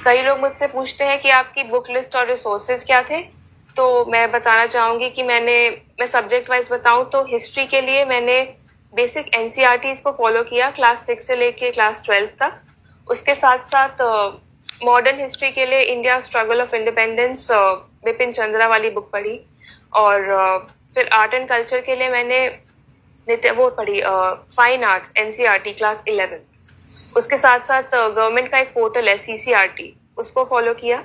कई लोग मुझसे पूछते हैं कि आपकी बुक लिस्ट और रिसोर्सेज क्या थे, तो मैं बताना चाहूंगी कि मैं सब्जेक्ट वाइज बताऊं तो हिस्ट्री के लिए मैंने बेसिक एनसीईआरटीज को फॉलो किया क्लास 6 से लेके क्लास 12 तक। उसके साथ साथ मॉडर्न हिस्ट्री के लिए India struggle of independence Bipin Chandra वाली बुक पढ़ी। और फिर आर्ट एंड कल्चर के लिए मैंने वो पढ़ी फाइन आर्ट्स एनसीईआरटी क्लास 11। उसके साथ साथ गवर्नमेंट का एक पोर्टल है सीसीआरटी, उसको फॉलो किया।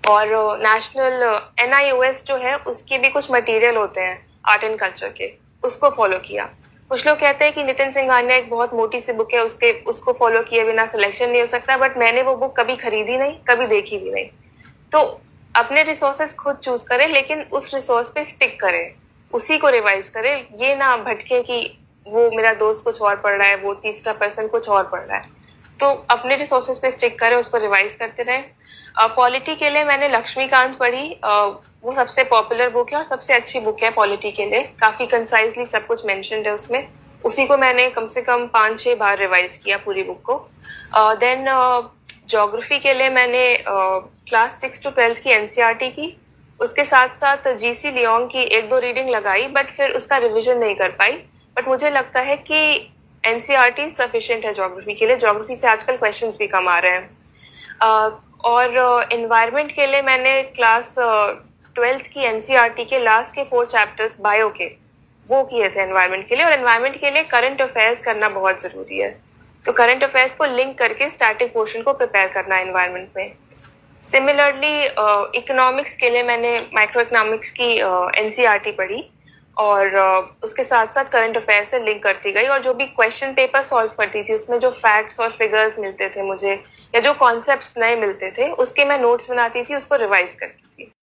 और नेशनल एनआईओएस जो है उसके भी कुछ मटेरियल होते हैं आर्ट एंड कल्चर के, उसको फॉलो किया। कुछ लोग कहते हैं कि नितिन सिंघानिया एक बहुत मोटी सी बुक है, उसको फॉलो किए बिना सिलेक्शन नहीं हो सकता, बट मैंने वो बुक कभी खरीदी नहीं, कभी देखी भी नहीं। तो अपने रिसोर्सेस खुद चूज करें, लेकिन उस रिसोर्स पे स्टिक करें, उसी को रिवाइज करें। ये ना भटके कि वो मेरा दोस्त कुछ और पढ़ रहा है, वो तीसरा पर्सन कुछ और पढ़ रहा है। तो अपने रिसोर्सेज पे स्टिक करें, उसको रिवाइज करते रहे। पॉलिटी के लिए मैंने लक्ष्मीकांत पढ़ी। वो सबसे पॉपुलर बुक है और सबसे अच्छी बुक है पॉलिटी के लिए, काफी कंसाइजली सब कुछ मेंशन्ड है उसमें। उसी को मैंने कम से कम 5-6 बार रिवाइज किया पूरी बुक को। देन ज्योग्राफी के लिए मैंने क्लास 6 to 12 की एनसीईआरटी की। उसके साथ साथ जीसी लियोंग की 1-2 रीडिंग लगाई, बट फिर उसका रिविजन नहीं कर पाई। बट मुझे लगता है कि एनसीईआरटी सफिशिएंट है ज्योग्राफी के लिए। ज्योग्राफी से आजकल क्वेश्चंस भी कम आ रहे हैं। और एनवायरनमेंट के लिए मैंने क्लास 12th की एनसीईआरटी के लास्ट के 4 चैप्टर्स बायो के वो किए थे एनवायरनमेंट के लिए। और एनवायरनमेंट के लिए करंट अफेयर्स करना बहुत जरूरी है, तो करंट अफेयर्स को लिंक करके स्टैटिक पोर्शन को प्रिपेयर करना है एनवायरनमेंट में। सिमिलरली इकोनॉमिक्स के लिए मैंने माइक्रो इकोनॉमिक्स की एनसीईआरटी पढ़ी और उसके साथ साथ करंट अफेयर से लिंक करती गई। और जो भी क्वेश्चन पेपर सॉल्व करती थी उसमें जो फैक्ट्स और फिगर्स मिलते थे मुझे, या जो कॉन्सेप्ट्स नए मिलते थे, उसके मैं नोट्स बनाती थी, उसको रिवाइज करती थी।